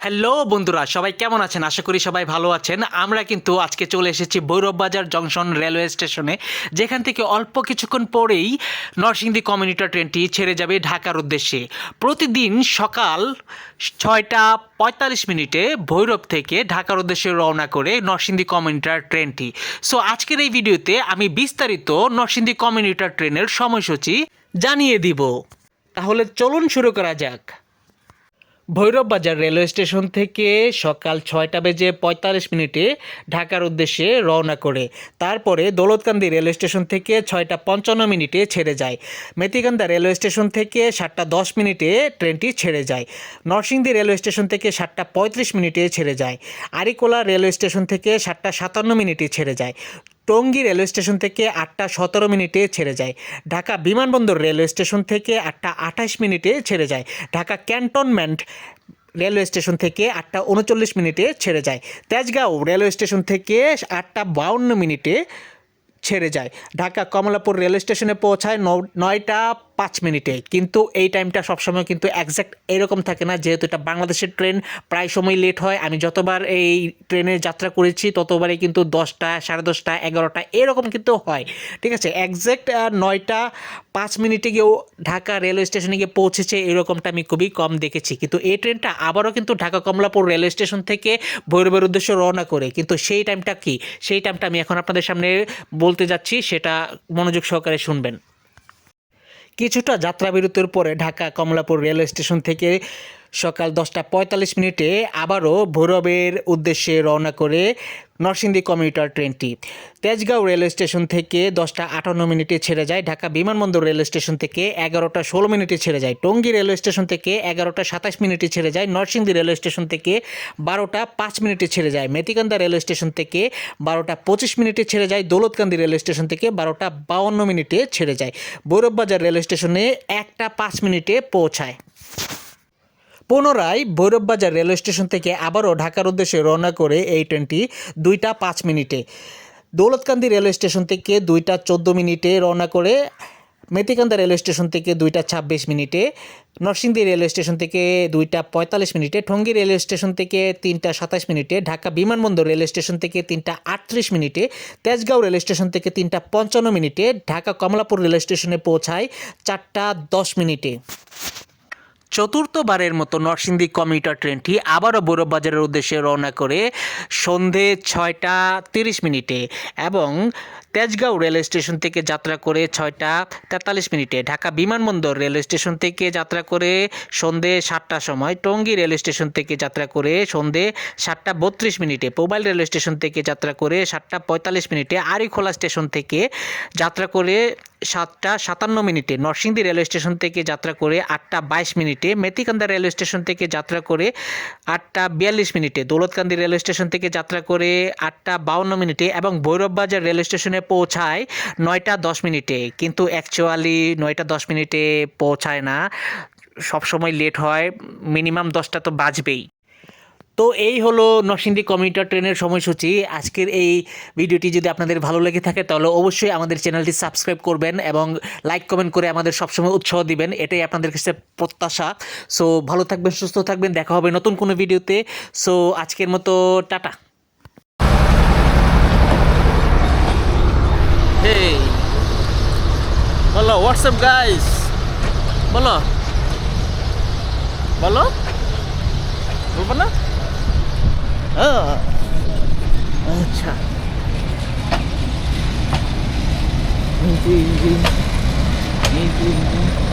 Hello বন্ধুরা, সবাই কেমন আছেন? আশা করি সবাই ভালো আছেন। আমরা কিন্তু আজকে চলে এসেছি ভৈরব বাজার জংশন রেলওয়ে স্টেশনে, যেখান থেকে অল্প কিছুক্ষণ পরেই নরসিংদী কমিউটার ট্রেনটি ছেড়ে যাবে ঢাকার উদ্দেশ্যে। প্রতিদিন সকাল 6:45 ভৈরব থেকে ঢাকার উদ্দেশ্যে রওনা করে নরসিংদী কমিউটার ট্রেনটি। সো আজকের এই ভিডিওতে আমি বিস্তারিত নরসিংদী কমিউটার ট্রেনের সময়সূচি জানিয়ে দিব। তাহলে চলুন শুরু করা যাক। ভৈরব বাজার রেলওয়ে স্টেশন থেকে সকাল 6:45 ঢাকার উদ্দেশ্যে রওনা করে তারপরে দৌলতকান্দি রেলওয়ে স্টেশন থেকে 6:55 ছেড়ে যায়। মেথিকান্দা রেলওয়ে স্টেশন থেকে 7:10 ট্রেনটি ছেড়ে যায়। নরসিংদী রেলওয়ে স্টেশন থেকে 7:35 ছেড়ে যায়। আরিকোলা রেলওয়ে স্টেশন থেকে 7:57 ছেড়ে যায়। টঙ্গী রেলওয়ে স্টেশন থেকে 8:17 ছেড়ে যায়। ঢাকা বিমানবন্দর রেলওয়ে স্টেশন থেকে 8:28 ছেড়ে যায়। ঢাকা ক্যান্টনমেন্ট রেলওয়ে স্টেশন থেকে 8:39 ছেড়ে যায়। তেজগাঁও রেলওয়ে স্টেশন থেকে 8:52 ছেড়ে যায়। ঢাকা কমলাপুর রেলওয়ে স্টেশনে পৌঁছায় 9:05। কিন্তু এই টাইমটা সবসময় কিন্তু একজ্যাক্ট এরকম থাকে না, যেহেতু এটা বাংলাদেশের ট্রেন, প্রায় সময় লেট হয়। আমি যতবার এই ট্রেনে যাত্রা করেছি ততবারই কিন্তু 10টা, 10:30, 11টা এরকম কিন্তু হয়। ঠিক আছে, একজ্যাক্ট 9:05 গিয়েও ঢাকা রেলওয়ে স্টেশনে গিয়ে পৌঁছেছে এরকমটা আমি খুবই কম দেখেছি। কিন্তু এই ট্রেনটা আবারও কিন্তু ঢাকা কমলাপুর রেলওয়ে স্টেশন থেকে ভৈরবের উদ্দেশ্যে রওনা করে। কিন্তু সেই টাইমটা কি, সেই টাইমটা আমি এখন আপনাদের সামনে বলতে যাচ্ছি, সেটা মনোযোগ সহকারে শুনবেন। কিছুটা যাত্রা বিরতির পরে ঢাকা কমলাপুর রেলওয়ে স্টেশন থেকে সকাল 10:45 আবারও ভৈরবের উদ্দেশ্যে রওনা করে নরসিংদী কমিউটার ট্রেনটি। তেজগাঁও রেলওয়ে স্টেশন থেকে 10:58 ছেড়ে যায়। ঢাকা বিমানবন্দর রেলওয়ে স্টেশন থেকে 11:16 ছেড়ে যায়। টঙ্গী রেলওয়ে স্টেশন থেকে 11:27 ছেড়ে যায়। নরসিংদী রেলওয়ে স্টেশন থেকে 12:05 ছেড়ে যায়। মেথিকান্দা রেলওয়ে স্টেশন থেকে 12:25 ছেড়ে যায়। দৌলতকান্দি রেলওয়ে স্টেশন থেকে 12:52 ছেড়ে যায়। ভৈরব বাজার রেলওয়ে স্টেশনে 1:05 পৌঁছায়। পুনরায় ভৈরব বাজার রেলওয়ে স্টেশন থেকে আবারও ঢাকার উদ্দেশ্যে রওনা করে এই ট্রেনটি 2:05। দৌলতকান্দি রেলওয়ে স্টেশন থেকে 2:14 রওনা করে মেথিকান্দা রেলওয়ে স্টেশন থেকে 2:26। নরসিংদী রেলওয়ে স্টেশন থেকে 2:45। টঙ্গী রেলওয়ে স্টেশন থেকে 3:27। ঢাকা বিমানবন্দর রেলওয়ে স্টেশন থেকে 3:38। তেজগাঁও রেলওয়ে স্টেশন থেকে 3:55। ঢাকা কমলাপুর রেলওয়ে স্টেশনে পৌঁছায় 4:10। চতুর্থবারের মতো নরসিংদী কমিউটার ট্রেনটি আবারও ভৈরব বাজারের উদ্দেশ্যে রওনা করে সন্ধে 6:30 এবং তেজগাঁও রেলওয়ে স্টেশন থেকে যাত্রা করে 6:43। ঢাকা বিমানবন্দর রেলওয়ে স্টেশন থেকে যাত্রা করে সন্ধে 7টার সময়। টঙ্গী রেলওয়ে স্টেশন থেকে যাত্রা করে সন্ধে 7:32। পোবাইল রেলওয়ে স্টেশন থেকে যাত্রা করে 7:45। আরিখোলা স্টেশন থেকে যাত্রা করে 7:57। নরসিংদী রেলওয়ে স্টেশন থেকে যাত্রা করে 8:22। মেথিকান্দা রেলওয়ে স্টেশন থেকে যাত্রা করে 8:42। দৌলতকান্দি রেলওয়ে স্টেশন থেকে যাত্রা করে 8:52 এবং ভৈরব বাজার রেলওয়ে স্টেশনে পৌঁছায় 9:10। কিন্তু অ্যাকচুয়ালি 9:10 পৌঁছায় না, সবসময় লেট হয়, মিনিমাম 10টা তো বাজবেই। তো এই হলো নরসিংদী কমিউটার ট্রেনের সময়সূচি। আজকের এই ভিডিওটি যদি আপনাদের ভালো লেগে থাকে তাহলে অবশ্যই আমাদের চ্যানেলটি সাবস্ক্রাইব করবেন এবং লাইক কমেন্ট করে আমাদের সবসময় উৎসাহ দিবেন, এটাই আপনাদের কাছে প্রত্যাশা। সো ভালো থাকবেন, সুস্থ থাকবেন, দেখা হবে নতুন কোনো ভিডিওতে। সো আজকের মতো টাটা। হেই বলো, হোয়াটসঅ্যাপ গাইস, বলো বলো, বলবো না? আচ্ছা, জি জি জি জি।